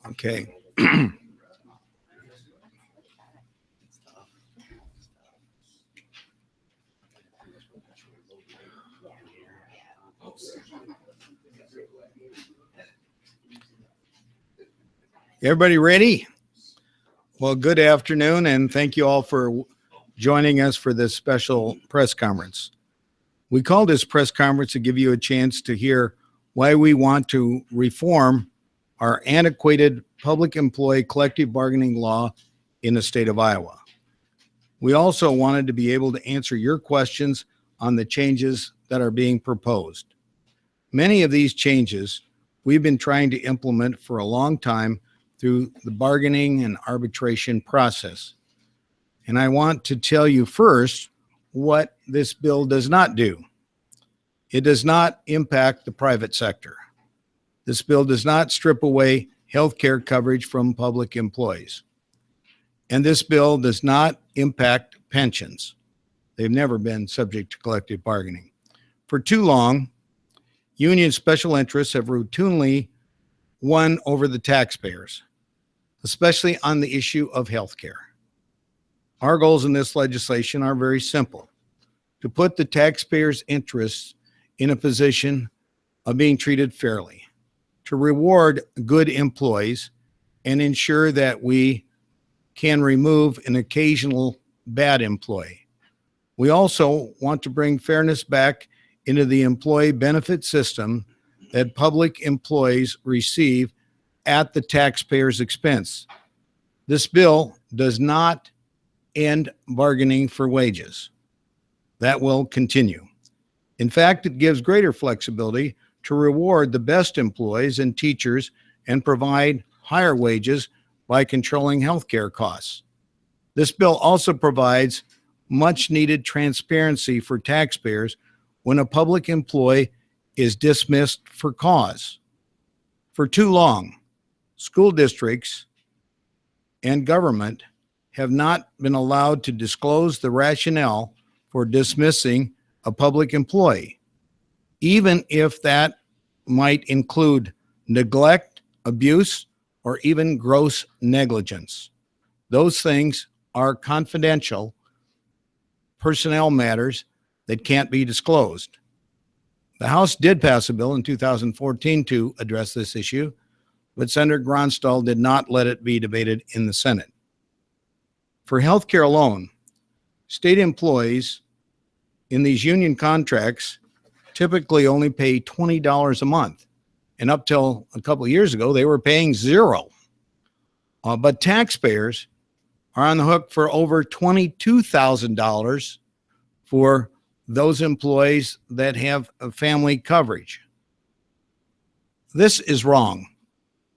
Okay. Everybody ready? Well, good afternoon, and thank you all for joining us for this special press conference. We called this press conference to give you a chance to hear why we want to reform our antiquated public employee collective bargaining law in the state of Iowa. We also wanted to be able to answer your questions on the changes that are being proposed. Many of these changes we've been trying to implement for a long time through the bargaining and arbitration process. And I want to tell you first what this bill does not do. It does not impact the private sector. This bill does not strip away health care coverage from public employees. And this bill does not impact pensions. They've never been subject to collective bargaining. For too long, union special interests have routinely won over the taxpayers, especially on the issue of health care. Our goals in this legislation are very simple: to put the taxpayers' interests in a position of being treated fairly, to reward good employees, and ensure that we can remove an occasional bad employee. We also want to bring fairness back into the employee benefit system that public employees receive at the taxpayer's expense. This bill does not end bargaining for wages. That will continue. In fact, it gives greater flexibility to reward the best employees and teachers and provide higher wages by controlling healthcare costs. This bill also provides much needed transparency for taxpayers when a public employee is dismissed for cause. For too long, school districts and government have not been allowed to disclose the rationale for dismissing a public employee, even if that might include neglect, abuse, or even gross negligence. Those things are confidential personnel matters that can't be disclosed. The House did pass a bill in 2014 to address this issue, but Senator Branstad did not let it be debated in the Senate. For healthcare alone, state employees in these union contracts typically only pay $20 a month. And up till a couple of years ago, they were paying $0. But taxpayers are on the hook for over $22,000 for those employees that have a family coverage. This is wrong,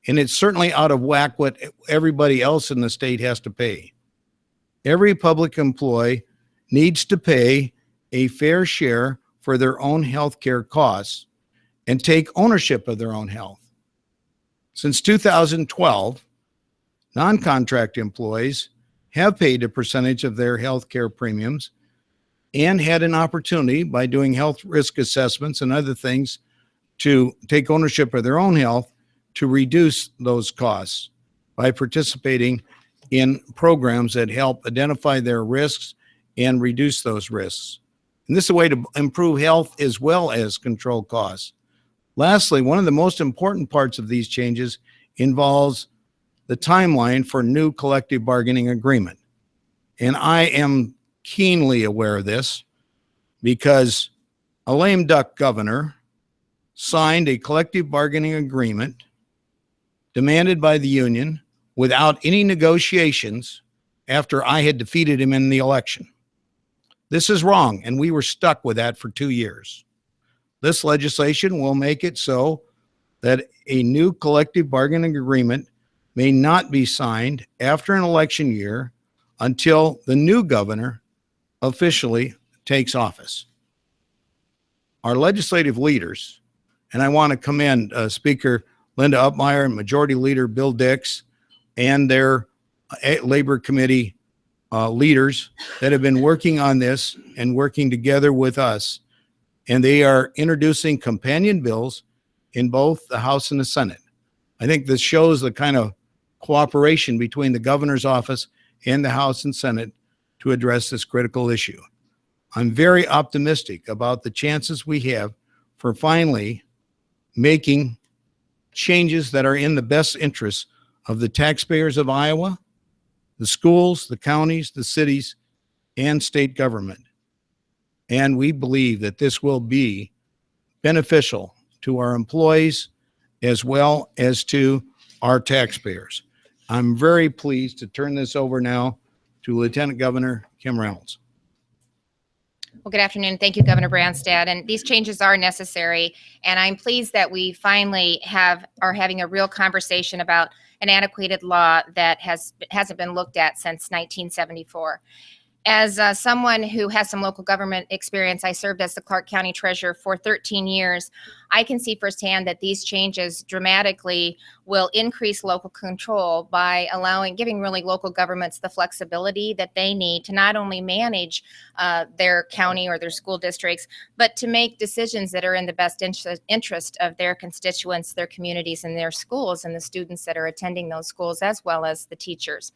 and it's certainly out of whack what everybody else in the state has to pay. Every public employee needs to pay a fair share for their own health care costs and take ownership of their own health. Since 2012, non-contract employees have paid a percentage of their health care premiums and had an opportunity by doing health risk assessments and other things to take ownership of their own health to reduce those costs by participating in programs that help identify their risks and reduce those risks. And this is a way to improve health as well as control costs. Lastly, one of the most important parts of these changes involves the timeline for new collective bargaining agreement. And I am keenly aware of this because a lame duck governor signed a collective bargaining agreement demanded by the union without any negotiations after I had defeated him in the election. This is wrong, and we were stuck with that for 2 years. This legislation will make it so that a new collective bargaining agreement may not be signed after an election year until the new governor officially takes office. Our legislative leaders, and I want to commend Speaker Linda Upmeyer and Majority Leader Bill Dix and their Labor Committee leaders that have been working on this and working together with us. And they are introducing companion bills in both the House and the Senate. I think this shows the kind of cooperation between the governor's office and the House and Senate to address this critical issue. I'm very optimistic about the chances we have for finally making changes that are in the best interests of the taxpayers of Iowa, the schools, the counties, the cities, and state government. And we believe that this will be beneficial to our employees as well as to our taxpayers. I'm very pleased to turn this over now to Lieutenant Governor Kim Reynolds. Well, good afternoon. Thank you, Governor Branstad. And these changes are necessary. And I'm pleased that we finally are having a real conversation about an antiquated law that hasn't been looked at since 1974. As someone who has some local government experience, I served as the Clark County Treasurer for 13 years. I can see firsthand that these changes dramatically will increase local control by giving really local governments the flexibility that they need to not only manage their county or their school districts, but to make decisions that are in the best interest of their constituents, their communities, and their schools, and the students that are attending those schools, as well as the teachers.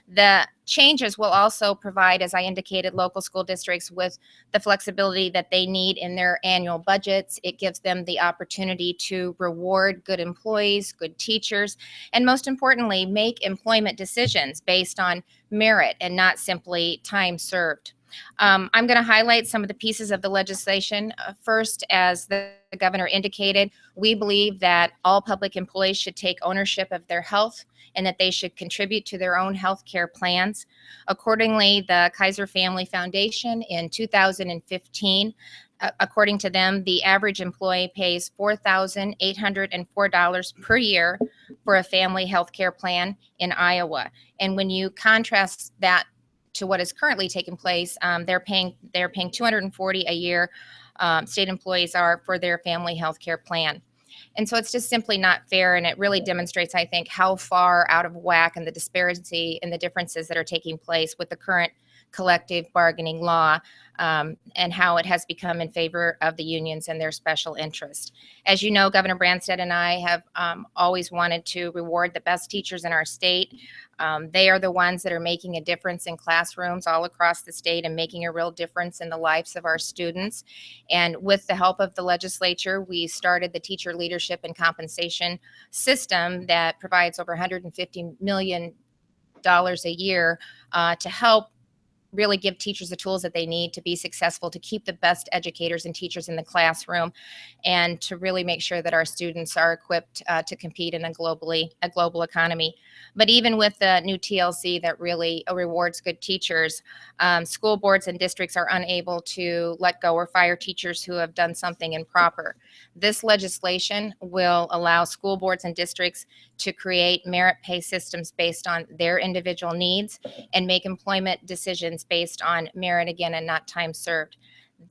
The changes will also provide, as I indicated, local school districts with the flexibility that they need in their annual budgets. It gives them the opportunity to reward good employees, good teachers, and most importantly, make employment decisions based on merit and not simply time served. I'm going to highlight some of the pieces of the legislation. First, as the governor indicated, we believe that all public employees should take ownership of their health and that they should contribute to their own health care plans. Accordingly, the Kaiser Family Foundation in 2015, according to them, the average employee pays $4,804 per year for a family health care plan in Iowa. And when you contrast that to what is currently taking place, they're paying $240 a year. State employees are for their family health care plan. And so it's just simply not fair, and it really demonstrates, I think, how far out of whack and the disparity and the differences that are taking place with the current collective bargaining law, and how it has become in favor of the unions and their special interest. As you know, Governor Branstad and I have always wanted to reward the best teachers in our state. They are the ones that are making a difference in classrooms all across the state and making a real difference in the lives of our students. And with the help of the legislature, we started the teacher leadership and compensation system that provides over $150 million a year to help really give teachers the tools that they need to be successful, to keep the best educators and teachers in the classroom, and to really make sure that our students are equipped to compete in a global economy. But even with the new TLC that really rewards good teachers, school boards and districts are unable to let go or fire teachers who have done something improper. This legislation will allow school boards and districts to create merit pay systems based on their individual needs and make employment decisions based on merit again and not time served.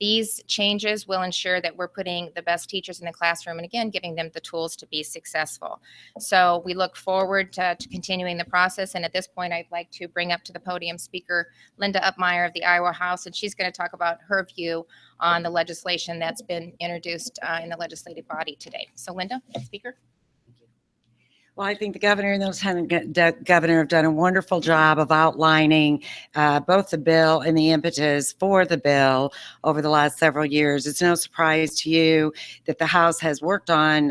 These changes will ensure that we're putting the best teachers in the classroom and again giving them the tools to be successful. So we look forward to continuing the process, and at this point I'd like to bring up to the podium Speaker Linda Upmeyer of the Iowa House, and she's going to talk about her view on the legislation that's been introduced in the legislative body today. So Linda, Speaker. Well, I think the governor and the lieutenant governor have done a wonderful job of outlining both the bill and the impetus for the bill over the last several years. It's no surprise to you that the House has worked on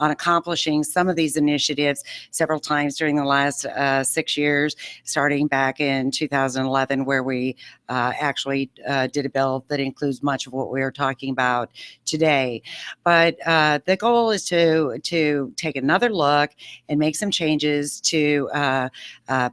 accomplishing some of these initiatives several times during the last 6 years, starting back in 2011, where we actually did a bill that includes much of what we are talking about today. But the goal is to take another look and make some changes to a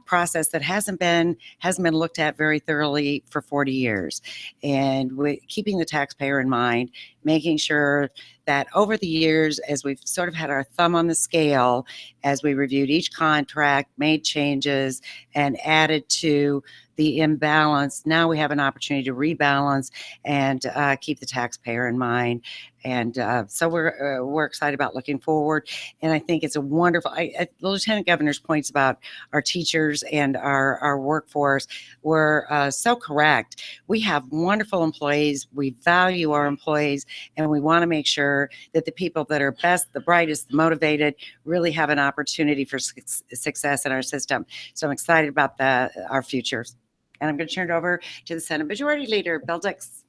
process that hasn't been looked at very thoroughly for 40 years. And keeping the taxpayer in mind, making sure that over the years, as we've sort of had our thumb on the scale, as we reviewed each contract, made changes, and added to the imbalance. Now we have an opportunity to rebalance and keep the taxpayer in mind. And so we're excited about looking forward. And I think it's a wonderful, the Lieutenant Governor's points about our teachers and our workforce were so correct. We have wonderful employees. We value our employees, and we want to make sure that the people that are best, the brightest, the motivated really have an opportunity for success in our system. So I'm excited about our futures. And I'm going to turn it over to the Senate Majority Leader, Bill Dix.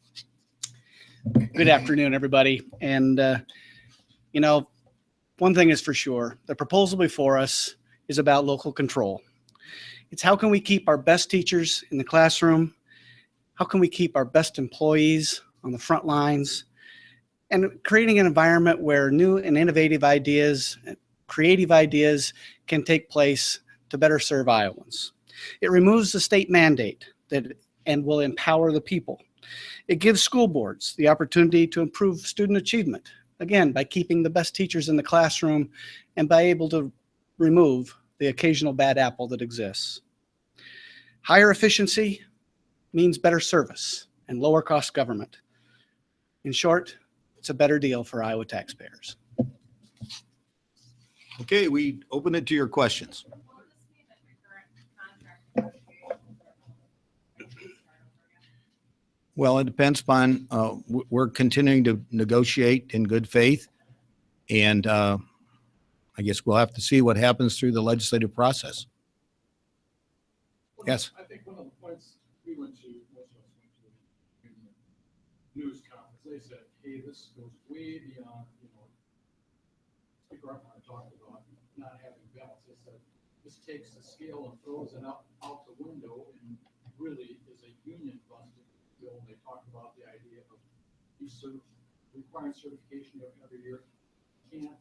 Good afternoon, everybody. And, you know, one thing is for sure, the proposal before us is about local control. It's how can we keep our best teachers in the classroom? How can we keep our best employees on the front lines? And creating an environment where new and innovative ideas, creative ideas can take place to better serve Iowans. It removes the state mandate and will empower the people. It gives school boards the opportunity to improve student achievement, again, by keeping the best teachers in the classroom and by able to remove the occasional bad apple that exists. Higher efficiency means better service and lower cost government. In short, it's a better deal for Iowa taxpayers. Okay, we open it to your questions. Well, it depends upon, we're continuing to negotiate in good faith. And I guess we'll have to see what happens through the legislative process. Yes. I think one of the points we went to, most of us went to in the news conference, they said, hey, this goes way beyond, Speaker Upmeyer talked about not having balance. They said, this takes the scale and throws it out the window and really is a union busted bill. They talked about the idea of requiring certification every year. Can't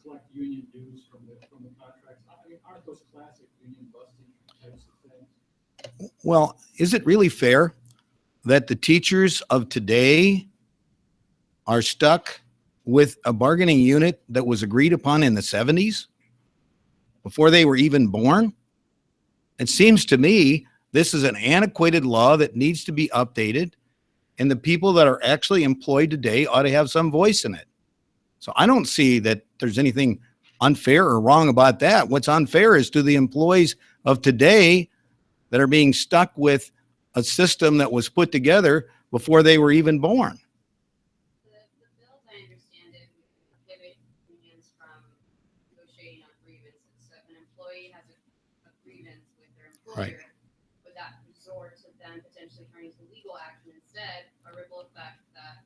collect union dues from the contracts. I mean, aren't those classic union busting types of things? Well, is it really fair that the teachers of today are stuck with a bargaining unit that was agreed upon in the 70s before they were even born? It seems to me this is an antiquated law that needs to be updated, and the people that are actually employed today ought to have some voice in it. So I don't see that there's anything unfair or wrong about that. What's unfair is to the employees of today that are being stuck with a system that was put together before they were even born. The bill, as I understand it, would prohibit unions from negotiating on grievances. So if an employee has a grievance with their employer, would that resort to them potentially turning to legal action instead, a ripple effect that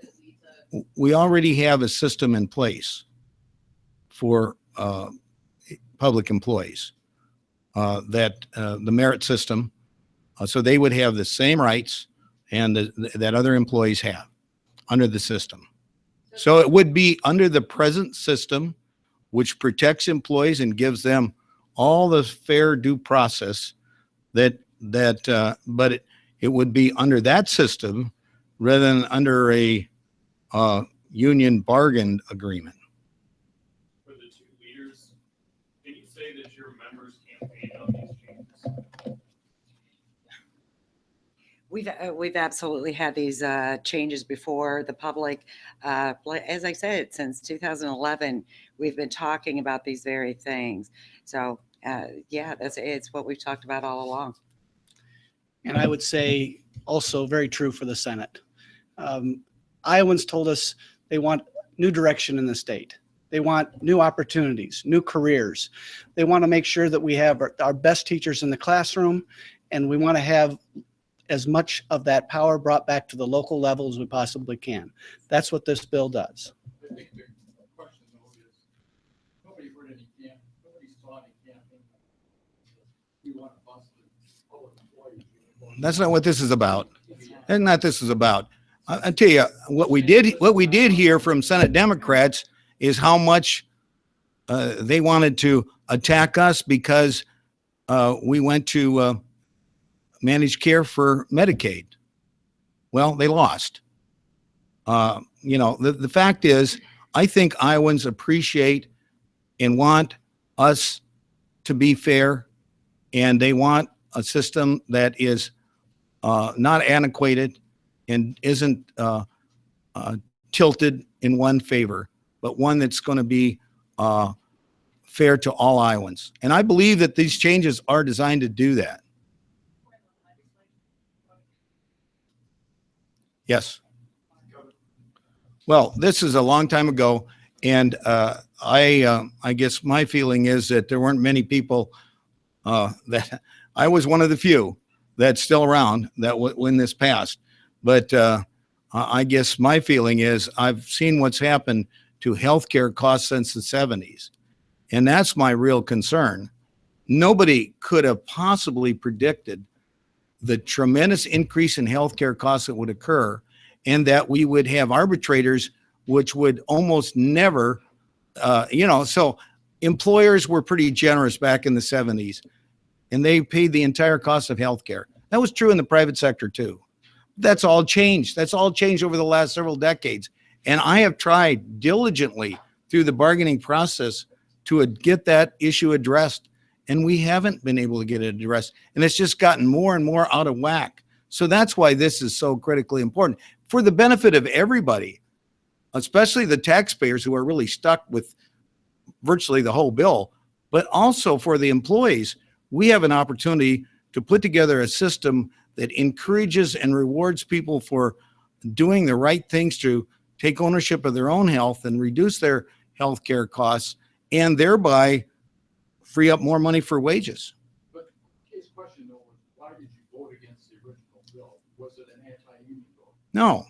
could lead to? We already have a system in place for public employees, that the merit system, so they would have the same rights and that other employees have under the system. So it would be under the present system, which protects employees and gives them all the fair due process but it would be under that system rather than under a union bargain agreement. For the two leaders, can you say that your members campaigned on these changes? We've absolutely had these changes before the public. As I said, since 2011, we've been talking about these very things. So yeah, it's what we've talked about all along. And I would say also very true for the Senate. Iowans told us they want new direction in the state. They want new opportunities, new careers. They want to make sure that we have our best teachers in the classroom, and we want to have as much of that power brought back to the local level as we possibly can. That's what this bill does. I think the question though is, nobody heard any nobody saw any campaign. We want to bust the public employees. That's not what this is about. That's not what this is about. I tell you what we did hear from Senate Democrats is how much they wanted to attack us because we went to managed care for Medicaid. Well, they lost. The fact is, I think Iowans appreciate and want us to be fair and they want a system that is not antiquated and isn't tilted in one favor, but one that's going to be fair to all Iowans. And I believe that these changes are designed to do that. Yes. Well, this is a long time ago, and I guess my feeling is that there weren't many people that I was one of the few that's still around that when this passed. But I guess my feeling is I've seen what's happened to healthcare costs since the 70s, and that's my real concern. Nobody could have possibly predicted the tremendous increase in healthcare costs that would occur, and that we would have arbitrators which would almost never, so employers were pretty generous back in the 70s, and they paid the entire cost of healthcare. That was true in the private sector too. That's all changed. That's all changed over the last several decades. And I have tried diligently through the bargaining process to get that issue addressed, and we haven't been able to get it addressed. And it's just gotten more and more out of whack. So that's why this is so critically important for the benefit of everybody, especially the taxpayers who are really stuck with virtually the whole bill, but also for the employees. We have an opportunity to put together a system that encourages and rewards people for doing the right things to take ownership of their own health and reduce their health care costs, and thereby free up more money for wages. But his question though was, why did you vote against the original bill? Was it an anti-union vote? No,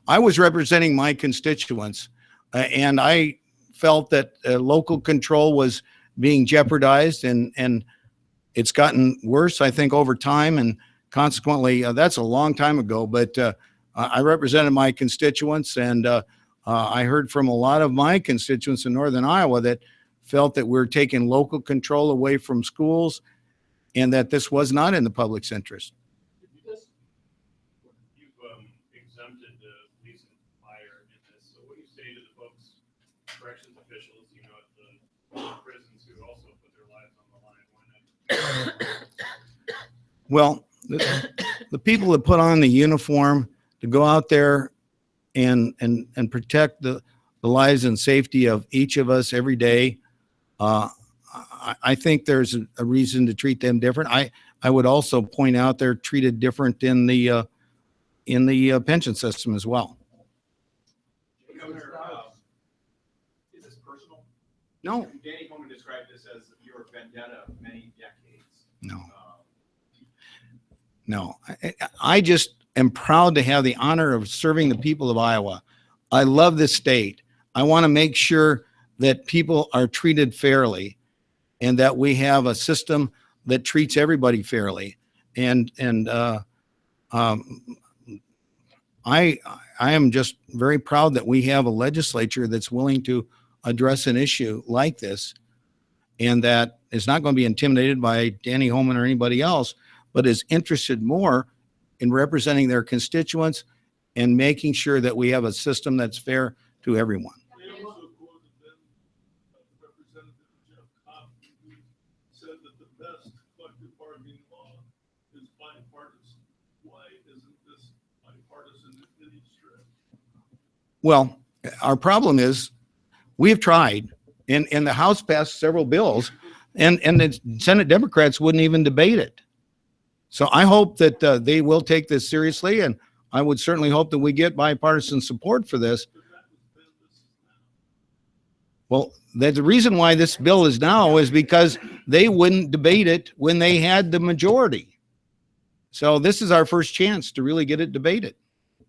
I was representing my constituents, and I felt that local control was being jeopardized, and it's gotten worse, I think, over time. And consequently, that's a long time ago, but I represented my constituents, and I heard from a lot of my constituents in Northern Iowa that felt that we're taking local control away from schools and that this was not in the public's interest. You've exempted the police and fire in this. So what do you say to the folks, corrections officials, at the prisons who also put their lives on the line? Well, the people that put on the uniform to go out there and protect the lives and safety of each of us every day, I think there's a reason to treat them different. I would also point out they're treated different in the pension system as well. Governor, is this personal? No, Danny Coleman described this as your vendetta of many decades. no. I just am proud to have the honor of serving the people of Iowa. I love this state. I want to make sure that people are treated fairly, and that we have a system that treats everybody fairly. And I am just very proud that we have a legislature that's willing to address an issue like this, and that is not going to be intimidated by Danny Holman or anybody else, but is interested more in representing their constituents and making sure that we have a system that's fair to everyone. They also quoted then Representative Jeff Cobb, who said that the best collective bargaining law is bipartisan. Why isn't this bipartisan in any stretch? Well, our problem is we've tried, and the House passed several bills, and the Senate Democrats wouldn't even debate it. So I hope that they will take this seriously, and I would certainly hope that we get bipartisan support for this. Well, the reason why this bill is now is because they wouldn't debate it when they had the majority. So this is our first chance to really get it debated.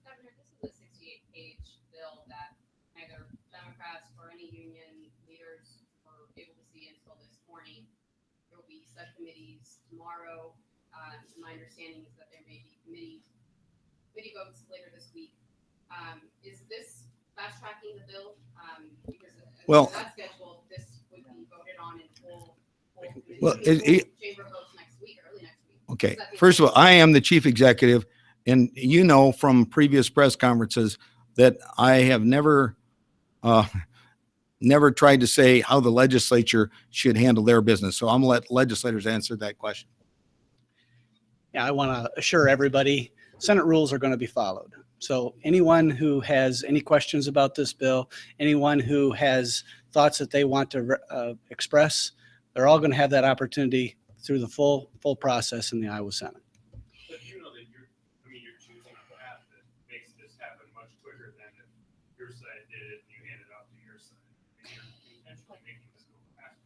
Governor, this is a 68-page bill that neither Democrats or any union leaders were able to see until this morning. There will be subcommittees tomorrow. My understanding is that there may be committee votes later this week. Is this fast tracking the bill? Because Well, that schedule, this would be voted on in full Well, chamber votes next week, early next week. Okay, first of all, I am the chief executive, and you know from previous press conferences that I have never never tried to say how the legislature should handle their business. So I'm gonna let legislators answer that question. Yeah, I want to assure everybody, Senate rules are going to be followed. So anyone who has any questions about this bill, anyone who has thoughts that they want to express, they're all going to have that opportunity through the full process in the Iowa Senate. But you know that you're choosing a path that makes this happen much quicker than if your side did it and you handed it off to your side. You're intentionally making this go faster.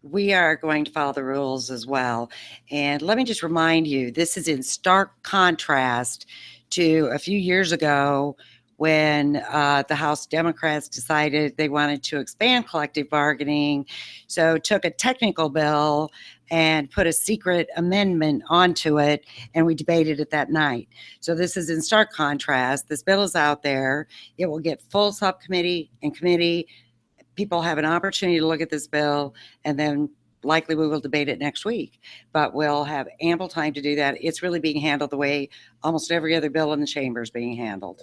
We are going to follow the rules as well. And let me just remind you, this is in stark contrast to a few years ago when the House Democrats decided they wanted to expand collective bargaining. So took a technical bill and put a secret amendment onto it, and we debated it that night. So this is in stark contrast. This bill is out there. It will get full subcommittee and committee. People have an opportunity to look at this bill, and then likely we will debate it next week, but we'll have ample time to do that. It's really being handled the way almost every other bill in the chamber is being handled.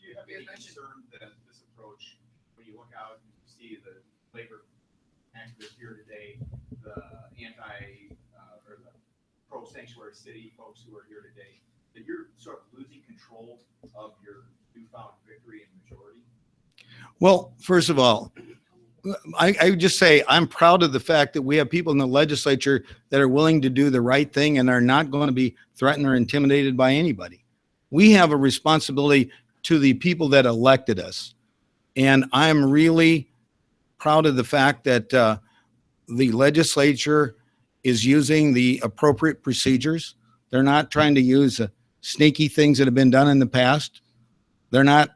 Do you have any concern that this approach, when you look out and you see the labor activists here today, the or the pro-sanctuary city folks who are here today, that you're sort of losing control of your newfound victory and majority? Well, first of all, I would just say I'm proud of the fact that we have people in the legislature that are willing to do the right thing and are not going to be threatened or intimidated by anybody. We have a responsibility to the people that elected us. And I'm really proud of the fact that the legislature is using the appropriate procedures. They're not trying to use sneaky things that have been done in the past. They're not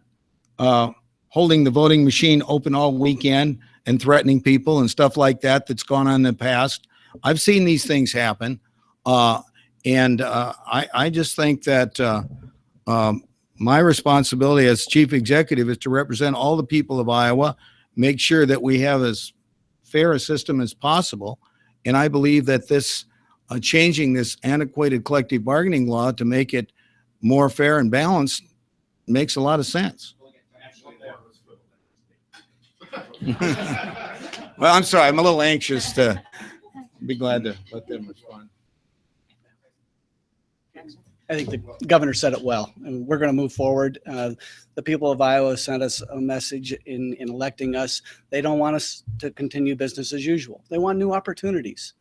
holding the voting machine open all weekend and threatening people and stuff like that that's gone on in the past. I've seen these things happen. I just think that my responsibility as chief executive is to represent all the people of Iowa, make sure that we have as fair a system as possible. And I believe that this changing this antiquated collective bargaining law to make it more fair and balanced makes a lot of sense. Well, I'm sorry. I'm a little anxious to be glad to let them respond. I think the governor said it well, and we're going to move forward. The people of Iowa sent us a message in electing us. They don't want us to continue business as usual. They want new opportunities.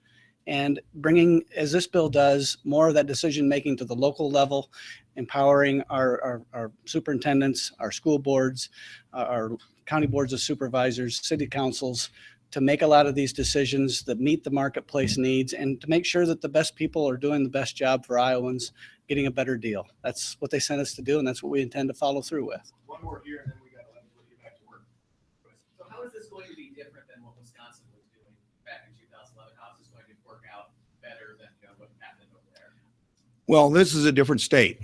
And bringing, as this bill does, more of that decision-making to the local level, empowering our superintendents, our school boards, our county boards of supervisors, city councils, to make a lot of these decisions that meet the marketplace needs and to make sure that the best people are doing the best job for Iowans, getting a better deal. That's what they sent us to do, and that's what we intend to follow through with. One more here, and then we got to let everybody get back to work. So how is this going to be different than what Wisconsin was doing back in 2011? How is this going to work out better than what happened over there? Well, this is a different state.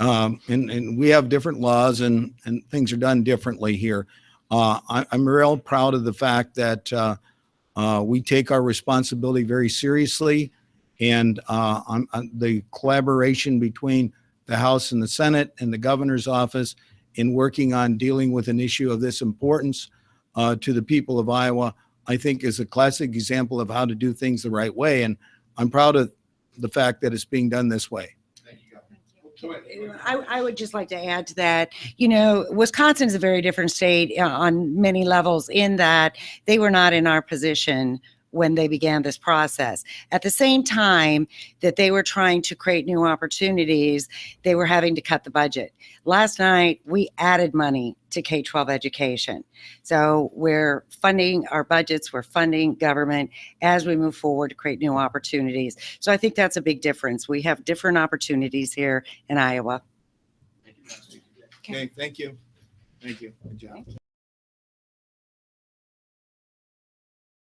And we have different laws and things are done differently here. I'm real proud of the fact that we take our responsibility very seriously, and on the collaboration between the House and the Senate and the governor's office in working on dealing with an issue of this importance to the people of Iowa, I think is a classic example of how to do things the right way. And I'm proud of the fact that it's being done this way. I would just like to add to that, Wisconsin is a very different state on many levels in that they were not in our position when they began this process. At the same time that they were trying to create new opportunities, they were having to cut the budget. Last night, we added money to K-12 education. So we're funding our budgets, we're funding government as we move forward to create new opportunities. So I think that's a big difference. We have different opportunities here in Iowa. Okay, thank you. Thank you. Good job.